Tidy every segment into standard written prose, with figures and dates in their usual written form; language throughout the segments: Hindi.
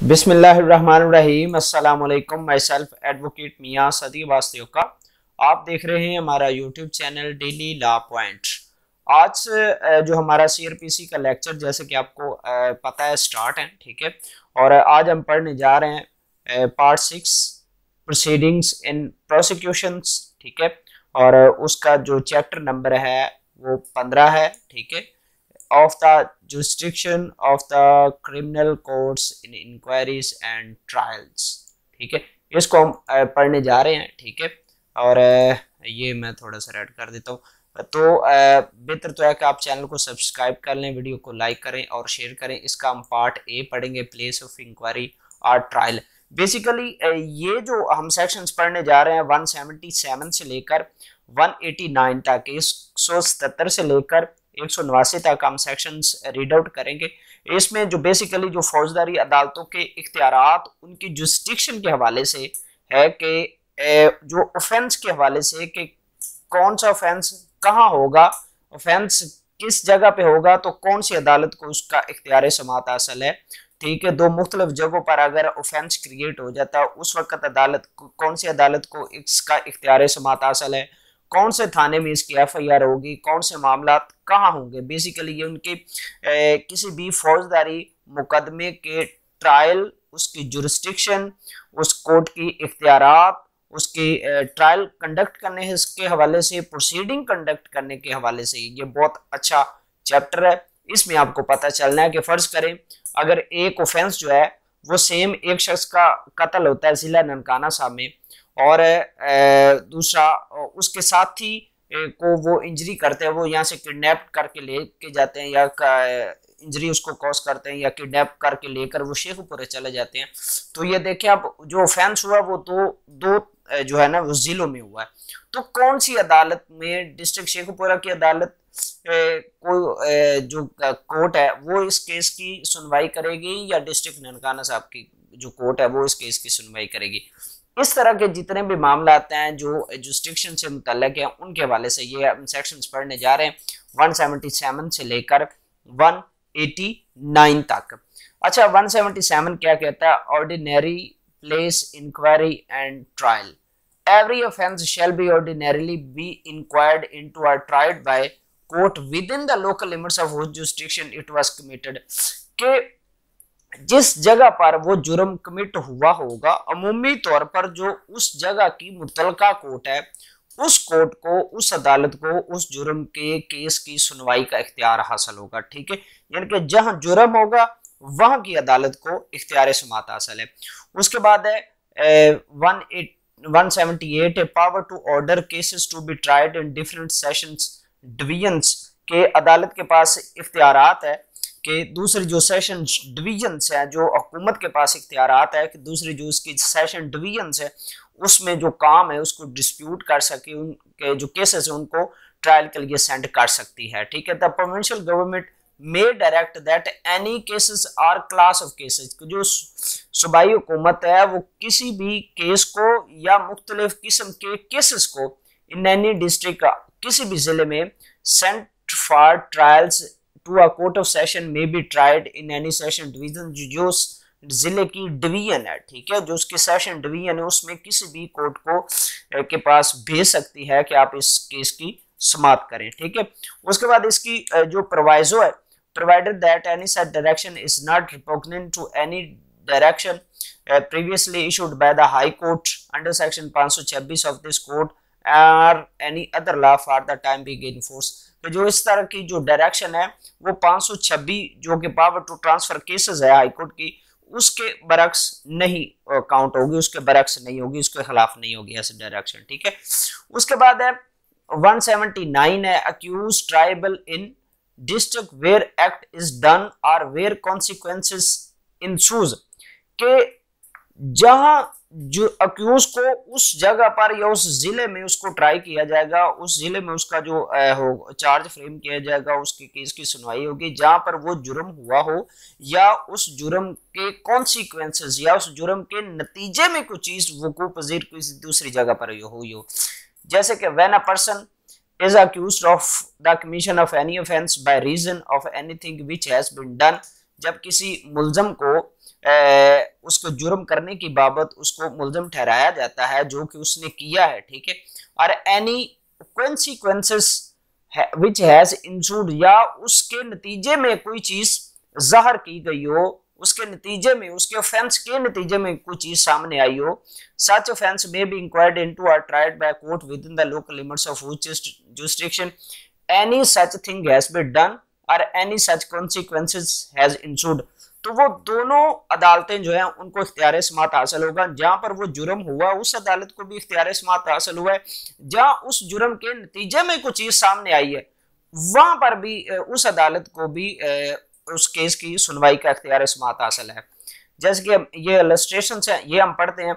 बिस्मिल्लाहिर्रहमानिर्रहीम। अस्सलाम वालेकुम। माई सेल्फ एडवोकेट मियाँ सदी वास्तव का आप देख रहे हैं हमारा YouTube channel daily law point. आज जो हमारा सीआरपीसी का लेक्चर जैसे कि आपको पता है स्टार्ट है, ठीक है। और आज हम पढ़ने जा रहे हैं पार्ट 6 प्रोसीडिंग्स इन प्रोसिक्यूशंस, ठीक है। और उसका जो चैप्टर नंबर है वो 15 है, ठीक है। of the jurisdiction of the criminal courts in inquiries and trials, ठीक है। इसको हम पढ़ने जा रहे हैं, ठीक है। और ये मैं थोड़ा सा रेड कर देता हूँ। तो बेहतर तो है कि आप चैनल को सब्सक्राइब कर लें, वीडियो को लाइक करें और शेयर करें। इसका हम पार्ट ए पढ़ेंगे, प्लेस ऑफ इंक्वायरी और ट्रायल। बेसिकली ये जो हम सेक्शंस पढ़ने जा रहे हैं 177 से लेकर 189 तक, 177 से लेकर 189 तक हम सेक्शंस रीड आउट करेंगे। इसमें जो बेसिकली जो फौजदारी अदालतों के इख्तियारात उनकी जुरिस्डिक्शन के हवाले से है कि जो ऑफेंस के हवाले से कि कौन सा ऑफेंस कहाँ होगा, ऑफेंस किस जगह पे होगा, तो कौन सी अदालत को उसका इख्तियार समात हासिल है, ठीक है। दो मुख्तलिफ जगहों पर अगर ऑफेंस क्रिएट हो जाता है उस वक्त अदालत कौन सी अदालत को इसका इख्तियार समात हासिल है, कौन से थाने में इसकी एफआईआर होगी, कौन से मामला कहाँ होंगे। बेसिकली ये उनके किसी भी फौजदारी मुकदमे के ट्रायल, उसकी जुरिस्डिक्शन, उस कोर्ट की इख्तियारात, उसकी ट्रायल कंडक्ट करने के हवाले से, प्रोसीडिंग कंडक्ट करने के हवाले से ये बहुत अच्छा चैप्टर है। इसमें आपको पता चलना है कि फर्ज करें अगर एक ऑफेंस जो है वो सेम एक शख्स का कत्ल होता है जिला ननकाना साहब में, और दूसरा उसके साथी को वो इंजरी करते हैं, वो यहाँ से किडनैप करके लेके जाते हैं या इंजरी उसको कॉज करते हैं या किडनैप करके लेकर वो शेखुपुरे चले जाते हैं। तो ये देखिए अब जो ऑफेंस हुआ वो दो जो है ना वो जिलों में हुआ है। तो कौन सी अदालत में, डिस्ट्रिक्ट शेखुपुरा की अदालत कोई जो कोर्ट है वो इस केस की सुनवाई करेगी या डिस्ट्रिक्ट ननकाना साहब की जो कोर्ट है वो इस केस की सुनवाई करेगी। इस तरह के जितने भी मामला आते हैं जो जुरिस्डिक्शन से मुतल्लिक है उनके हवाले से ये हम सेक्शंस पढ़ने जा रहे हैं 177 से लेकर 189 तक। अच्छा, 177 क्या कहता है? Ordinary place inquiry and trial. Every offence shall be ordinarily be inquired into और tried by court within the local limits of which jurisdiction it was committed. के जिस जगह पर वो जुर्म कमिट हुआ होगा, अमूमी तौर पर जो उस जगह की मुतलका कोर्ट है उस कोर्ट को, उस अदालत को उस जुर्म के केस की सुनवाई का इख्तियार हासिल होगा, ठीक है। यानी कि जहां जुर्म होगा वहां की अदालत को इख्तियार समात हासिल है। उसके बाद है 178 power to order cases to be tried in different sessions divisions. के अदालत के पास इख्तियारात है कि दूसरी जो सेशन डिवीजन्स है, जो हुकूमत के पास इख्तियारात है कि दूसरी जो उसकी सेशन डिवीजन्स है उसमें जो काम है उसको डिस्प्यूट कर सके, उनके जो केसेस है उनको ट्रायल के लिए सेंड कर सकती है, ठीक है। The provincial government may direct that any cases or class of cases. जो सूबाई हुकूमत है वो किसी भी केस को या मुख्तलिफ किस्म के केसेस को इन एनी डिस्ट्रिक्ट, किसी भी जिले में sent for trials to a court of session may be tried in any session division. जो जिले की डिवीजन है, ठीक है, जो उसकी सेशन डिवीजन है उसमें किसी भी कोर्ट को के पास भेज सकती है कि आप इस केस की समाप्त करें, ठीक है। उसके बाद इसकी जो प्रोवाइजो है, provided that any such direction is not repugnant to any direction previously issued by the high court under section 526 of this court और any other law for the time being in force. तो जो इस तरह की जो डायरेक्शन है वो 526 जो कि पावर टू ट्रांसफर केसेस है हाई कोर्ट की, उसके बरक्स नहीं काउंट होगी, उसके बरक्स नहीं होगी, उसके खिलाफ नहीं होगी ऐसे डायरेक्शन, ठीक है। उसके बाद है 179 है accused triable in district where act is done और वेयर कॉन्सिक्वेंसेस इंसूज। के जहां जो अक्यूज को उस जगह पर या उस जिले में उसको ट्राई किया जाएगा, उस जिले में उसका जो चार्ज फ्रेम किया जाएगा, उसके केस की सुनवाई होगी जहां पर वो जुर्म हुआ हो या उस जुर्म के कॉन्सिक्वेंसेस या उस जुर्म के नतीजे में कुछ चीज वकूअ पजीर किसी दूसरी जगह पर हुई हो। जैसे कि when a person is accused of the commission of any offense by reason of anything which has been done। जब किसी मुलजम को उसको जुर्म करने की बाबत उसको मुल्ज़िम ठहराया जाता है जो कि उसने किया है, ठीक है। और एनी कॉन्सिक्वेंसेस विच हैज इंसूड, या उसके नतीजे में कोई चीज ज़ाहिर की गई हो, उसके नतीजे में, उसके ऑफेंस के नतीजे में कोई चीज सामने आई हो, such offence may be inquired into और tried by court within the local limits of which jurisdiction any such thing has been done or any such consequences has ensued। तो वो दोनों अदालतें जो है उनको इख्तियार समाअत हासिल होगा। जहां पर वो जुर्म हुआ उस अदालत को भी इख्तियार समाअत हासिल हुआ है, जहां उस जुर्म के नतीजे में कुछ चीज सामने आई है वहां पर भी उस अदालत को भी उस केस की सुनवाई का इख्तियार समाअत हासिल है। जैसे कि ये इलस्ट्रेशन है, ये हम पढ़ते हैं।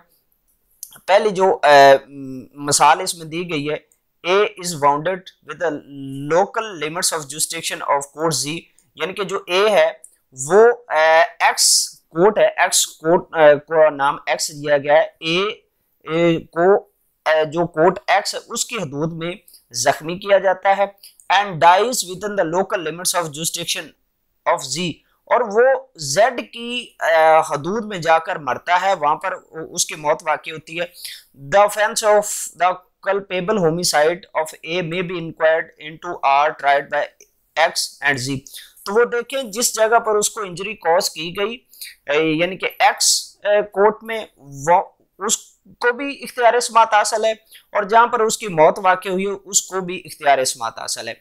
पहली जो मिसाल इसमें दी गई है, A is bounded with the local limits of jurisdiction of court Z, यानी कि जो A है वो X कोर्ट है, X कोर्ट को नाम X दिया गया है, A को जो कोर्ट X है उसकी हदूद में जख्मी किया जाता है, and dies within the local limits of jurisdiction of Z, और वो Z की हदूद में जाकर मरता है, वहां पर उसकी मौत वाक़ई होती है। The offence of the culpable homicide of A may be inquired into or tried by X and Z। तो वो देखें जिस जगह पर उसको इंजरी कॉज की गई यानी कि X कोर्ट में वो उसको भी इख्तियार समाअत हासिल है, और जहां पर उसकी मौत वाक़ई हुई है उसको भी इख्तियार समाअत हासिल है।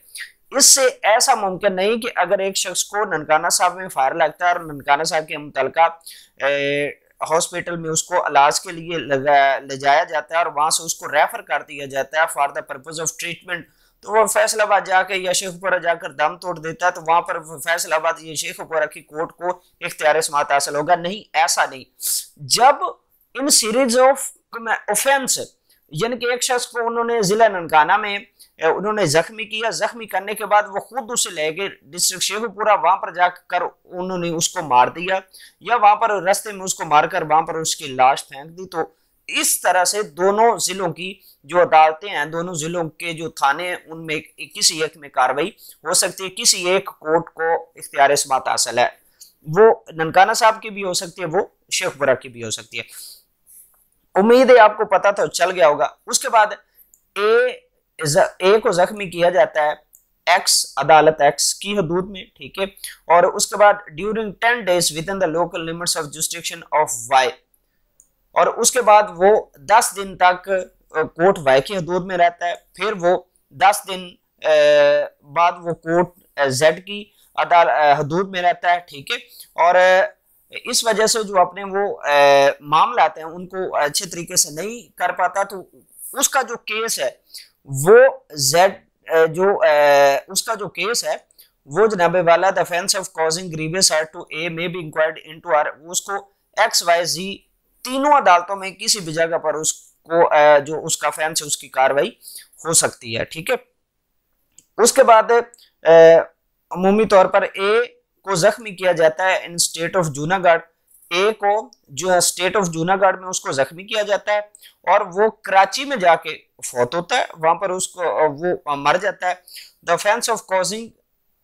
इससे ऐसा मुमकिन नहीं कि अगर एक शख्स को ननकाना साहब में फायर लगता है और ननकाना साहब के मुतलका हॉस्पिटल में उसको इलाज के लिए ले जाया जाता है और वहां से उसको रेफर कर दिया जाता है for the purpose of treatment, तो वो फैसलाबाद जाकर या शेखपुरा जाकर दम तोड़ देता है, तो वहां पर फैसलाबाद या शेखपुरा की कोर्ट को इख्तियार समाअत हासिल होगा। नहीं, ऐसा नहीं। जब इन सीरीज ऑफ ऑफेंस, यानी कि एक शख्स को उन्होंने जिला ननकाना में उन्होंने जख्मी किया, जख्मी करने के बाद वो खुद उसे ले गए डिस्ट्रिक्ट शेखपुरा, वहां पर जाकर उन्होंने उसको मार दिया, या वहां पर रास्ते में उसको मारकर वहां पर उसकी लाश फेंक दी। तो इस तरह से दोनों जिलों की जो अदालतें हैं, दोनों जिलों के जो थाने हैं, उनमें किसी एक में कार्रवाई हो सकती है, किसी एक कोर्ट को इख्तियार समाअत हासिल है। वो ननकाना साहब की भी हो सकती है, वो शेखपुरा की भी हो सकती है। उम्मीद है आपको पता तो चल गया होगा। उसके बाद ए को जख्मी किया जाता है एक्स अदालत एक्स की हदूद में, ठीक है, और उसके बाद during 10 days within the local limits of jurisdiction of Y, और उसके बाद वो 10 दिन तक कोर्ट वाई की हदूद में रहता है, फिर वो 10 दिन बाद वो कोर्ट जेड की हदूद में रहता है, ठीक है। और इस वजह से जो अपने वो मामला आते हैं उनको अच्छे तरीके से नहीं कर पाता, तो उसका जो केस है वो जेड जो उसका जो केस है वो जनाबे वाला the offence of causing grievous hurt to A may be inquired into or, उसको एक्स वाई जी तीनों अदालतों में किसी भी जगह पर उसको जो उसका ऑफेंस है उसकी कार्रवाई हो सकती है, ठीक है। उसके बाद अमूमी तौर पर ए को जख्मी किया जाता है इन स्टेट ऑफ जूनागढ़, ए को जो स्टेट ऑफ जूनागढ़ में उसको जख्मी किया जाता है और वो कराची में जाके फौत होता है, वहां पर उसको वो मर जाता है। The offence of causing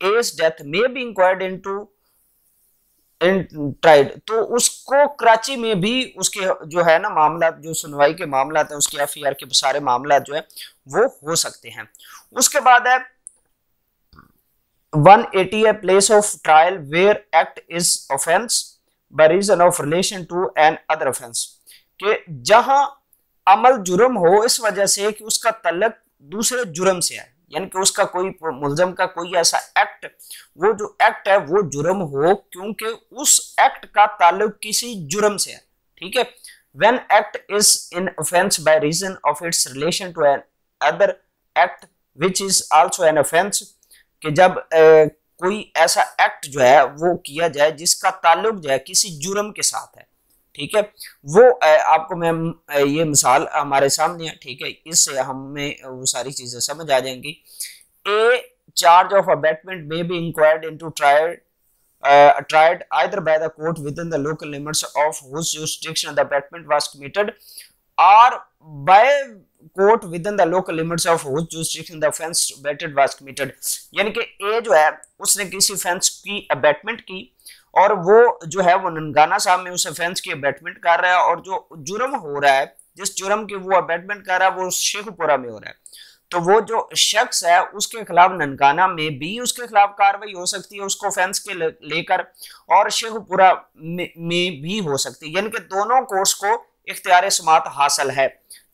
A's death may be inquired into tried, तो उसको कराची में भी उसके जो है ना मामला, जो सुनवाई के मामला है उसके एफआईआर के सारे मामला जो है वो हो सकते हैं। उसके बाद है 180 है place of trial where act is offence by reason of relation to an other offence, कि जहां अमल जुर्म हो इस वजह से कि उसका तल्लुक दूसरे जुर्म से है, यानी कि उसका कोई मुल्ज़म का कोई ऐसा एक्ट, वो जो एक्ट है वो जुर्म हो क्योंकि उस एक्ट का ताल्लुक किसी जुर्म से है, ठीक है। When act is in offence by reason of its relation to an other act which is also an offence, कि जब कोई ऐसा एक्ट जो है वो किया जाए जिसका ताल्लुक जो है किसी जुर्म के साथ है, ठीक है। वो आपको मैं ये मिसाल हमारे सामने है, ठीक है, इससे हमें वो सारी चीजें समझ आ जाएंगी। ए charge of abatement may be inquired into tried either by the court within the local limits of whose jurisdiction the abatement was committed or by court within the local limits of whose jurisdiction the offense abated was committed। यानी कि ए जो है उसने किसी offense की abatement की और वो जो है वो ननकाना साहब में उस ऑफेंस की अबेटमेंट कर रहा है, और जो जुर्म हो रहा है, जिस जुर्म की वो अबेटमेंट कर रहा है, वो शेखपुरा में हो रहा है। तो वो जो शख्स है उसके खिलाफ ननकाना में भी उसके खिलाफ कार्रवाई हो सकती है उसको ऑफेंस के लेकर, और शेखपुरा में भी हो सकती है, यानी कि दोनों कोर्ट्स को इख्तियार समात हासिल है।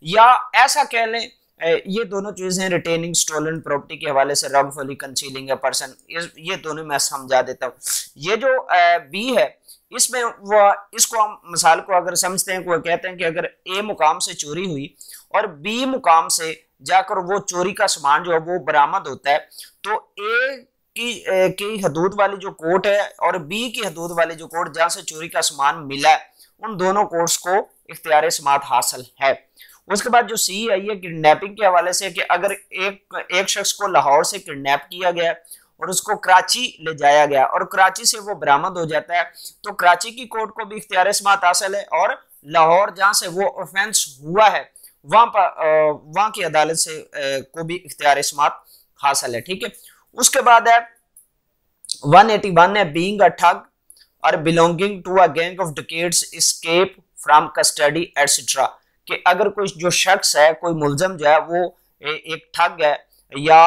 या ऐसा कह लें ये दोनों चीजें रिटेनिंग स्टोलन प्रॉपर्टी के हवाले से रॉन्गफुली कंसीलिंग ए पर्सन, ये दोनों मैं समझा देता हूँ। ये जो बी है इसमें वो इसको हम मिसाल को अगर समझते हैं, वो कहते हैं कि अगर ए मुकाम से चोरी हुई और बी मुकाम से जाकर वो चोरी का सामान जो है वो बरामद होता है, तो ए की हदूद वाली जो कोर्ट है और बी की हदूद वाली जो कोर्ट जहां से चोरी का सामान मिला है, उन दोनों कोर्ट्स को इख्तियार समात हासिल है। उसके बाद जो सी है ये किडनैपिंग के हवाले से कि अगर एक शख्स को लाहौर से किडनैप किया गया और उसको कराची ले जाया गया और कराची से वो बरामद हो जाता है, तो कराची की कोर्ट को भी इख्तियार समात हासिल है, और लाहौर जहां से वो ऑफेंस हुआ है वहां की अदालत से को भी इख्तियार समात हासिल है। ठीक है, उसके बाद है 181 है बीइंग अ ठग और belonging to a gang of dacoits escape from custody etcetera, कि अगर कोई जो शख्स है, कोई मुलजम जो है वो एक ठग है या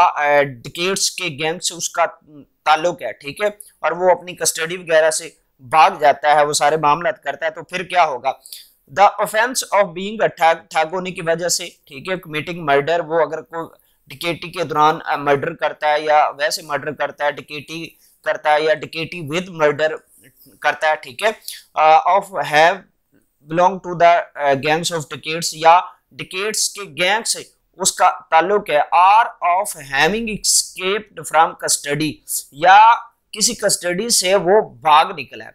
डकैट्स के गैंग से उसका ताल्लुक है, ठीक है, और वो अपनी कस्टडी वगैरह से भाग जाता है, वो सारे मामला करता है, तो फिर क्या होगा? The offence of being a ठग, ठग होने की वजह से, ठीक है, कमिटिंग मर्डर, वो अगर कोई डकैती के दौरान मर्डर करता है या वैसे मर्डर करता है, डकैती करता है या डकैती विद मर्डर करता है, ठीक है, of have belong to the gangs of dacoits, या डकैट्स के गैंग से उसका ताल्लुक है, or of having escaped from custody, या किसी कस्टडी से वो भाग निकला है,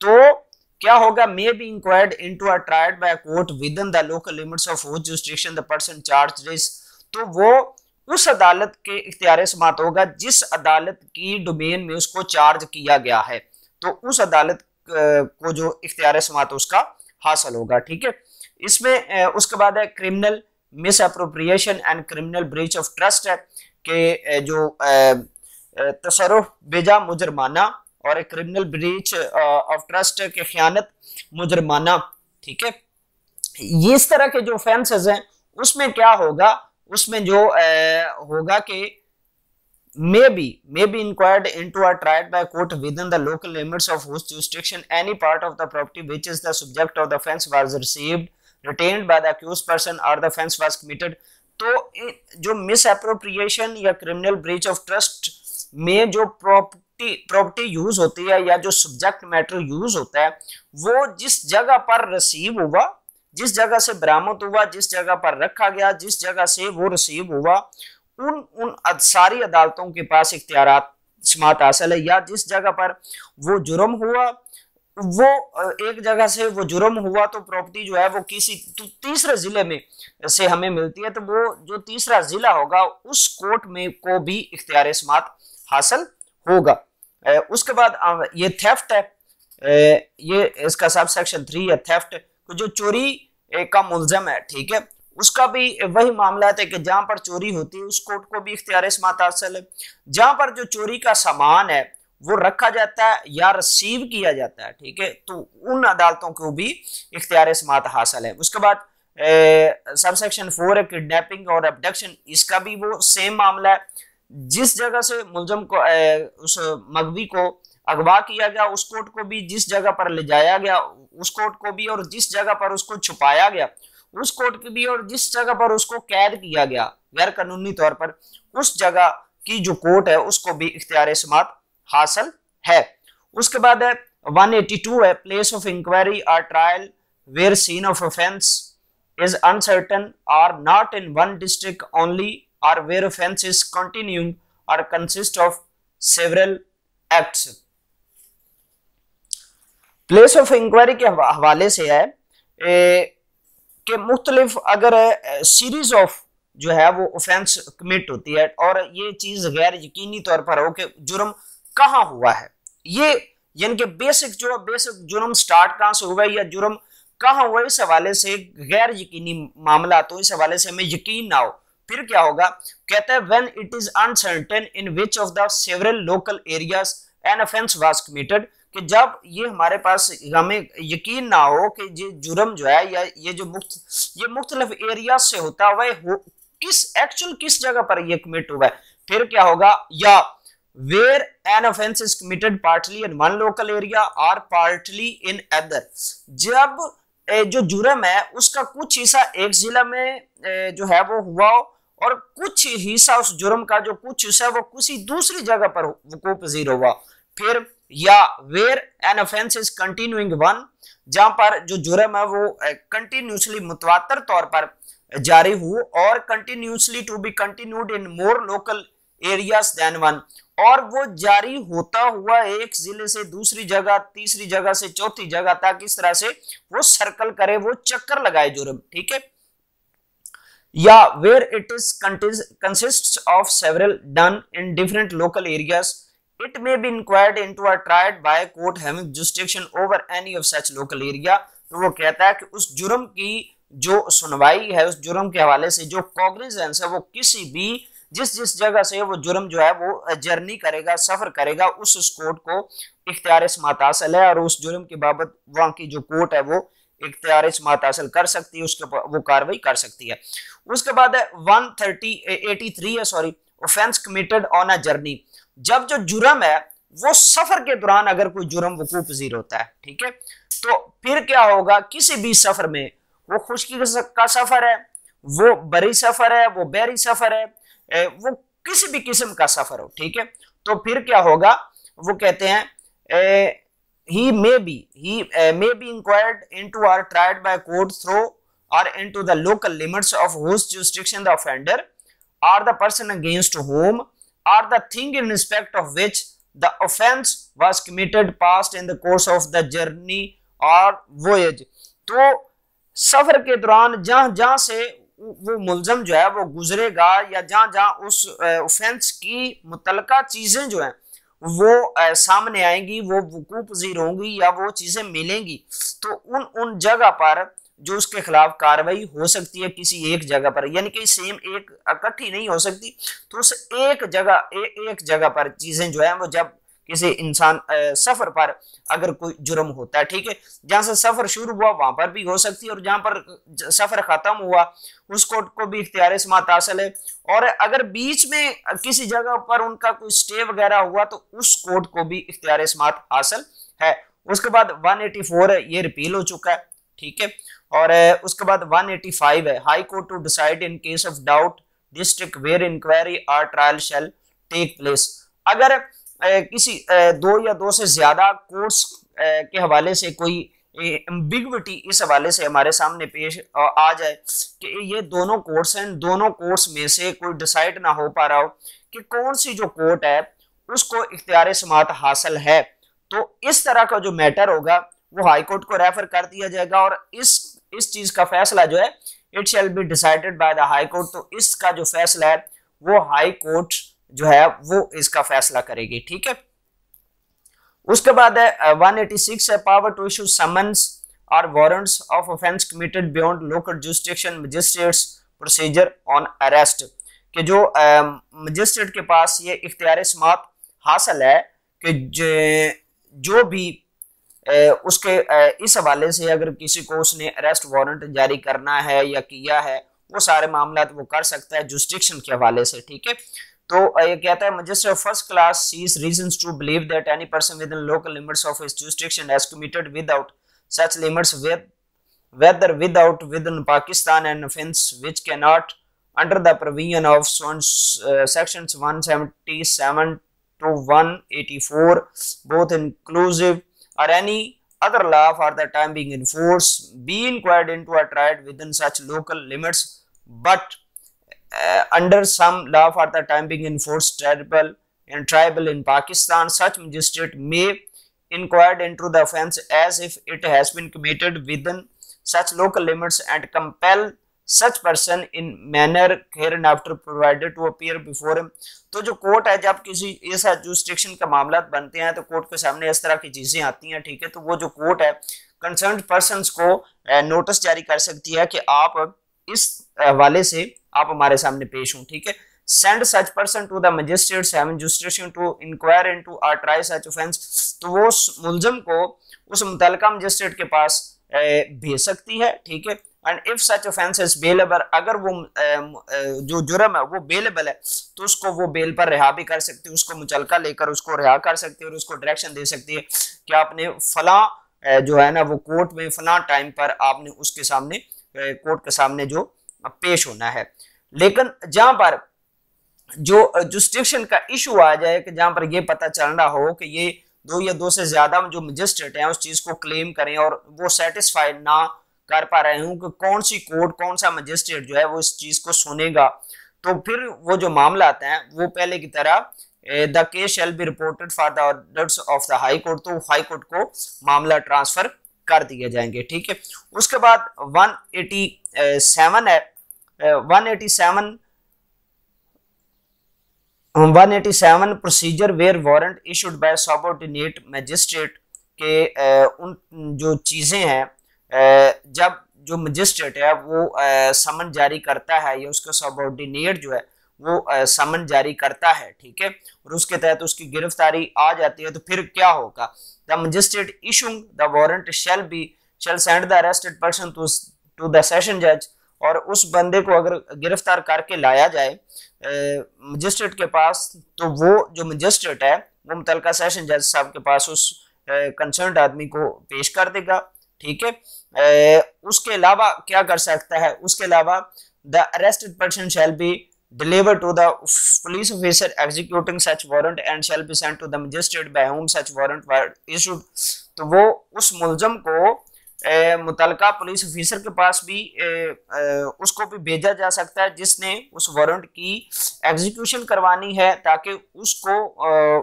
तो क्या होगा? मे be inquired into a tried by court within the local limits of which jurisdiction the person charged is, तो वो उस अदालत के इख्तियार समात होगा जिस अदालत की डोमेन में उसको चार्ज किया गया है, तो उस अदालत को जो इख्तियार समात उसका हासिल होगा। ठीक है, इसमें उसके बाद है criminal miss appropriation and criminal breach of trust है, कि जो तसर्रुफ बेजा मुजरमाना और एक क्रिमिनल ब्रीच ऑफ ट्रस्ट के खयानत मुजरमाना। ठीक है, ये इस तरह के जो ऑफेंसेस हैं उसमें क्या होगा? उसमें जो होगा कि may be inquired into or tried by court within the local limits of whose jurisdiction any part of the property which is the subject of the offence was received, retained by the accused person or the offence was committed। तो जो मिस एप्रोप्रिएशन या क्रिमिनल ब्रीच ऑफ ट्रस्ट में जो प्रॉपर्टी यूज होती है या जो सब्जेक्ट मैटर यूज होता है, वो जिस जगह पर रिसीव हुआ, जिस जगह से बरामद हुआ, जिस जगह पर रखा गया, जिस जगह से वो रिसीव हुआ, उन सारी अदालतों के पास इख्तियारात समात हासिल है, या जिस जगह पर वो जुर्म हुआ, वो एक जगह से वो जुर्म हुआ तो प्रॉपर्टी जो है वो किसी तीसरे जिले में से हमें मिलती है, तो वो जो तीसरा जिला होगा उस कोर्ट में को भी इख्तियार समात हासिल होगा। उसके बाद ये थेफ्ट है, ये इसका सब सेक्शन 3 है थेफ्ट, जो चोरी का मुलजम है, ठीक है, उसका भी वही मामला है कि जहां पर चोरी होती है उस कोर्ट को भी इख्तियार समात हासिल है। जहां पर जो चोरी का सामान है वो रखा जाता है या रिसीव किया जाता है, ठीक है, तो उन अदालतों को भी इख्तियार समात हासिल है। उसके बाद सब सेक्शन 4 है किडनैपिंग और अबडक्शन, इसका भी वो सेम मामला है, जिस जगह से मुलजम को उस मगवी को अगवा किया गया उस कोर्ट को भी, जिस जगह पर ले जाया गया उस कोर्ट को भी, और जिस जगह पर उसको छुपाया गया उस कोर्ट की भी, और जिस जगह पर उसको कैद किया गया गैर कानूनी तौर पर उस जगह की जो कोर्ट है उसको भी इख्तियार समात हासिल है। उसके बाद है 182 है प्लेस ऑफ इंक्वायरी और trial where scene of offence is uncertain और not in one district only और वेयर ऑफेंस इज कंटिन्यूइंग और consist of several acts. Place of inquiry के हवाले से है कि मुख्तलिफ अगर सीरीज ऑफ जो है वो ऑफेंस कमिट होती है और ये चीज गैर यकीनी तौर पर हो कि जुर्म कहाँ हुआ है, ये यानी कि बेसिक जुर्म स्टार्ट कहाँ से हुआ है या जुर्म कहाँ हुआ, इस हवाले से गैर यकीनी मामला, तो इस हवाले से हमें यकीन ना हो, फिर क्या होगा? कहता है when it is uncertain in which of the several local areas an offence was committed, कि जब ये हमारे पास हमें यकीन ना हो कि ये जुर्म जो है या ये मुख्तलिफ एरिया से होता हुआ किस जगह पर ये कमिट हुआ है। फिर क्या होगा, या where an offence is committed partly in one local area और पार्टली इन अदर, जब जो जुर्म है उसका कुछ हिस्सा एक जिला में जो है वो हुआ हो और कुछ हिस्सा उस जुर्म का जो कुछ हिस्सा है वो किसी दूसरी जगह पर वकूअ पजीर हुआ। फिर या where an offence is continuing one, जहां पर जो जुर्म है वो कंटिन्यूसली मुतवातर तौर पर जारी हो और continuously to be continued in more local areas than one, और वो जारी होता हुआ एक जिले से दूसरी जगह, तीसरी जगह से चौथी जगह तक, इस तरह से वो सर्कल करे, वो चक्कर लगाए जुर्म, ठीक है। या where it is consists of several done in different local areas, it may be inquired into or tried by a court having jurisdiction over any of such local area। तो वो कहता है कि उस जुर्म की जो सुनवाई है, उस जुर्म के हवाले से जो कॉग्निजेंस है, वो किसी भी जिस जगह से वो जुर्म जो है वो जर्नी करेगा, सफर करेगा, उस कोर्ट को इख्तियार समाअत हासिल है और उस जुर्म के बाबत वहां की जो कोर्ट है वो इख्तियार समाअत हासिल कर सकती है, उसके वो कार्रवाई कर सकती है। उसके बाद है 183 है, sorry, offence committed on a journey, जब जो जुर्म है वो सफर के दौरान अगर कोई जुर्म वकूअ पजीर होता है, ठीक है, तो फिर क्या होगा, किसी भी सफर में, वो खुश्की का सफर है, वो बरी सफर है, वो बहरी सफर है, वो किसी भी किस्म का सफर हो, ठीक है, तो फिर क्या होगा, वो कहते हैं he may be inquired into or tried by court through or into the local limits of whose jurisdiction the offender or the person against whom or the thing in respect of which the offense was committed passed in the course of the journey or voyage। तो सफर के दौरान जहां जहां से वो मुलजम जो है वो गुजरेगा या जहां जहां उस ऑफेंस की मुतलका चीजें जो हैं वो सामने आएंगी, वो वकूअ पजीर होंगी या वो चीजें मिलेंगी, तो उन जगह पर जो उसके खिलाफ कार्रवाई हो सकती है किसी एक जगह पर, यानी कि सेम एक इकट्ठी नहीं हो सकती, तो उस एक जगह पर चीजें जो है वो जब किसी इंसान सफर पर अगर कोई जुर्म होता है, ठीक है, जहां से सफर शुरू हुआ वहां पर भी हो सकती है और जहां पर सफर खत्म हुआ उस कोर्ट को भी इख्तियार समाअत हासिल है, और अगर बीच में किसी जगह पर उनका कोई स्टे वगैरह हुआ तो उस कोर्ट को भी इख्तियार समाअत हासिल है। उसके बाद 184 है, ये रिपील हो चुका है, ठीक है, और उसके बाद 185 है, high court to decide in case of doubt district where inquiry और ट्रायल शैल टेक प्लेस। अगर किसी दो या दो से ज्यादा कोर्ट्स के हवाले से कोई एम्बिग्विटी इस हवाले से हमारे सामने पेश आ जाए कि ये दोनों कोर्ट्स हैं, दोनों कोर्ट्स में से कोई डिसाइड ना हो पा रहा हो कि कौन सी जो कोर्ट है उसको इख्तियार समाअत हासिल है, तो इस तरह का जो मैटर होगा वो हाई कोर्ट को रेफर कर दिया जाएगा और इस चीज का फैसला जो है it shall be decided by the high court. तो इसका जो फैसला है वो हाई कोर्ट जो है वो इसका फैसला करेगी, ठीक है। उसके बाद है 186 है, पावर टू इशू समन्स और warrants of offence committed beyond local jurisdiction magistrates procedure on arrest, कि जो मजिस्ट्रेट के पास ये इख्तियार समाअत हासिल है कि जो भी उसके इस हवाले से अगर किसी को उसने अरेस्ट वारंट जारी करना है या किया है वो सारे मामला वो कर सकता है जुरिसडिक्शन के हवाले से, ठीक है। तो ये कहता है magistrate first class sees reasons to believe that any person within local limits of his jurisdiction has committed without such limits whether without within Pakistan an offence which cannot under the provision of sections 177 to 184 both inclusive or any other law for the time being in force be inquired into or tried within such local limits, but under some law for the time being in force tribal in Pakistan, such magistrate may inquired into the offence as if it has been committed within such local limits and compel such person in manner hereinafter provided to appear before him। तो जो कोर्ट है जब किसी ऐसा जुरिसडिक्शन का मामला बनते हैं तो कोर्ट के सामने इस तरह की चीजें आती हैं, ठीक है, तो वो जो कोर्ट है कंसर्न्ड पर्संस को नोटिस जारी कर सकती है कि आप इस हवाले से आप हमारे सामने पेश हों, ठीक है। send such person to the magistrates having jurisdiction to inquire into or try such offense, तो वो उस मुलजम को उस मुतलका मजिस्ट्रेट के पास भेज सकती है, ठीक है। And if such offence is bailable, अगर वो जो जुर्म है वो बेलेबल है तो उसको वो बेल पर रिहा भी कर सकती है, उसको मुचलका लेकर उसको रिहा कर सकती है और उसको डायरेक्शन दे सकती है कि आपने फला जो है ना वो कोर्ट में फला टाइम पर आपने उसके सामने कोर्ट के सामने जो पेश होना है। लेकिन जहां पर जो जुरिस्डिक्शन का इशू आ जाए कि जहां पर ये पता चल रहा हो कि ये दो या दो से ज्यादा जो मजिस्ट्रेट हैं उस चीज को क्लेम करें और वो सेटिस्फाइड ना कर पा रहे हूं कि कौन सी कोर्ट कौन सा मजिस्ट्रेट जो है वो इस चीज को सुनेगा, तो फिर वो जो मामला आते हैं वो पहले की तरह the case shall be reported for the orders of the high court, तो हाई कोर्ट को मामला ट्रांसफर कर दिए जाएंगे, ठीक है। उसके बाद 187 है, 187 procedure where warrant issued by subordinate magistrate के उन जो चीजें हैं जब जो मजिस्ट्रेट है वो समन जारी करता है या उसका सबऑर्डिनेट जो है वो समन जारी करता है, ठीक है, और उसके तहत उसकी गिरफ्तारी आ जाती है, तो फिर क्या होगा? The magistrate issuing the warrant shall send the arrested person to the session जज, और उस बंदे को अगर गिरफ्तार करके लाया जाए मजिस्ट्रेट के पास, तो वो जो मजिस्ट्रेट है वो मुतलका सेशन जज साहब के पास उस कंसर्न्ड आदमी को पेश कर देगा, ठीक है। उसके अलावा क्या कर सकता है? उसके अलावा the arrested person shall be delivered to the police officer executing such warrant and shall be sent to the magistrate by whom such warrant were issued, तो वो उस मुलजम को मुतलका पुलिस ऑफिसर के पास भी उसको भी भेजा जा सकता है जिसने उस वारंट की एग्जीक्यूशन करवानी है, ताकि उसको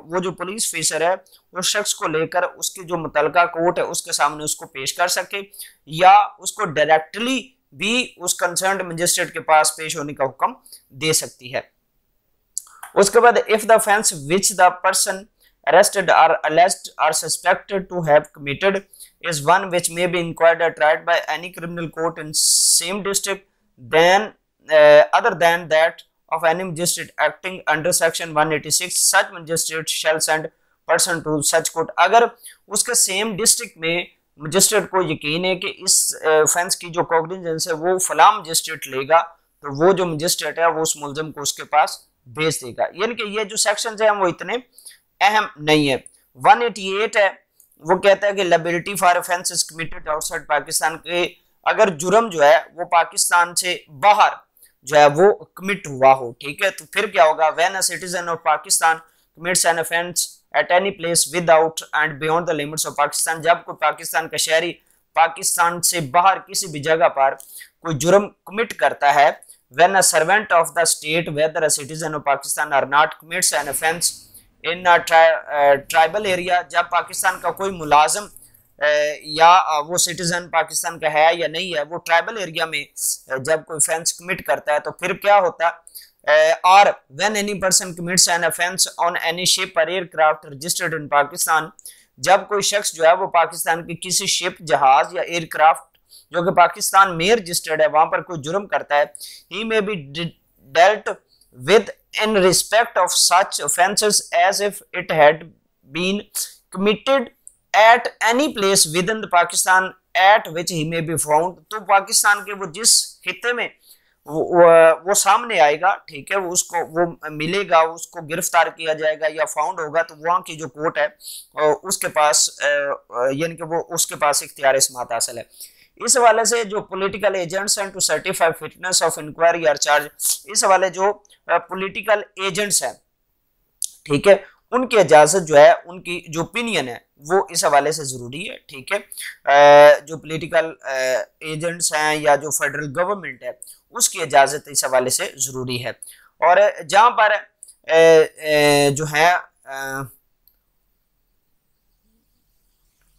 वो जो पुलिस ऑफिसर है उस शख्स को लेकर उसकी जो मुतलका कोर्ट है उसके सामने उसको पेश कर सके, या उसको डायरेक्टली भी उस कंसर्न्ड मजिस्ट्रेट के पास पेश होने का हुक्म दे सकती है। उसके बाद if the offence which the person arrested or alleged or suspected to have committed is one which may be inquired or tried by any criminal court in same district then other than that of any magistrate acting under section 186, such magistrate shall send person to such court। अगर उसके सेम डिस्ट्रिक्ट में मजिस्ट्रेट को यकीन है कि इस ऑफेंस की जो कॉग्निजेंस है वो फला मजिस्ट्रेट लेगा, तो वो जो मजिस्ट्रेट है वो उस मुलजम को उसके पास भेज देगा। यानी कि ये जो सेक्शंस हैं वो इतने अहम नहीं है। 188 है, वो कहता है कि liability for offences committed outside Pakistan के, अगर जुर्म जो है वो पाकिस्तान से बाहर जो है वो कमिट हुआ हो, ठीक है, तो फिर क्या होगा? When a citizen of Pakistan commits an offence at any place without and beyond the limits of Pakistan, जब कोई पाकिस्तान का शहरी पाकिस्तान से बाहर किसी भी जगह पर कोई जुर्म कमिट करता है, when a servant of the state whether a citizen of Pakistan or not commits an offence in tribal area, जब पाकिस्तान का कोई मुलाजिम या वो सिटीजन पाकिस्तान का है या नहीं है, वो ट्राइबल एरिया में जब कोई ऑफेंस कमिट करता है, तो फिर क्या होता है? और when any person commits an offence on any ship और एयरक्राफ्ट रजिस्टर्ड इन पाकिस्तान, जब कोई शख्स जो है वो पाकिस्तान की किसी शिप, जहाज या एयरक्राफ्ट जो कि पाकिस्तान में रजिस्टर्ड है वहां पर कोई जुर्म करता है, he may be dealt with in respect of such offences as if it had been committed at any place within the Pakistan at which he may be found। तो पाकिस्तान के वो जिस खित्ते में वो सामने आएगा, ठीक है, वो उसको वो मिलेगा, उसको गिरफ्तार किया जाएगा या फाउंड होगा, तो वहाँ की जो कोर्ट है उसके पास यानी कि वो उसके पास इख्तियार इस्मात हासिल है। इस हवाले से जो पॉलिटिकल एजेंट्स हैं to certify fitness of inquiry और चार्ज, इस हवाले जो पॉलिटिकल एजेंट्स हैं, ठीक है, उनकी इजाजत जो है, उनकी जो ओपिनियन है वो इस हवाले से जरूरी है, ठीक है। जो पॉलिटिकल एजेंट्स हैं या जो फेडरल गवर्नमेंट है उसकी इजाजत इस हवाले से जरूरी है। और जहां पर जो है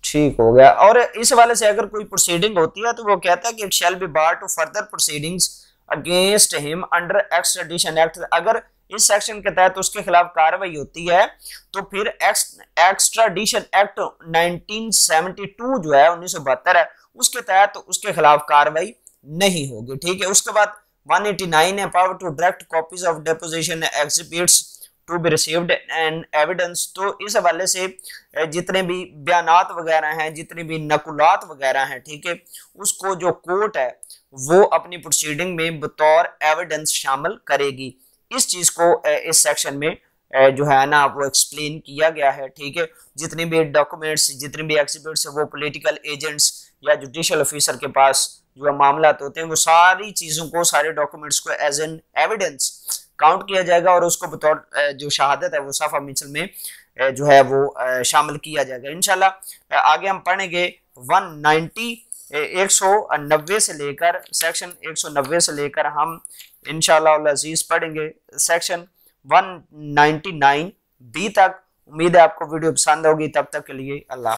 ठीक हो गया। और इस हवाले से अगर कोई प्रोसीडिंग होती है तो वो कहता है कि it shall be bar to further proceedings against him under extradition act, अगर इस सेक्शन के तहत उसके खिलाफ कार्रवाई होती है तो फिर एक्स्ट्राडिशन एक्ट 1972 जो है 1972 है उसके तहत उसके खिलाफ कार्रवाई नहीं होगी, ठीक है। उसके बाद 189 है, power to direct copies of deposition exhibits to be received and evidence. तो इस हवाले से जितने भी बयानात वगैरह हैं, जितने भी नकुलात वगैरह हैं, ठीक है, उसको जो कोर्ट है वो अपनी प्रोसीडिंग में बतौर एविडेंस शामिल करेगी। इस चीज को इस सेक्शन में जो है ना वो एक्सप्लेन किया गया है, ठीक है। जितने भी डॉक्यूमेंट्स, जितने भी एग्जिबिट्स वो पॉलिटिकल एजेंट्स या जुडिशियल ऑफिसर के पास जो मामला होते हैं, वो सारी चीजों को, सारे डॉक्यूमेंट्स को एज एन एविडेंस काउंट किया जाएगा और उसको बतौर जो शहादत है वो साफा मिसल में जो है वो शामिल किया जाएगा। इंशाल्लाह आगे हम पढ़ेंगे 190 से लेकर, सेक्शन 190 से लेकर हम इंशाल्लाह अजीज पढ़ेंगे सेक्शन 199 बी तक। उम्मीद है आपको वीडियो पसंद होगी। तब तक के लिए अल्लाह।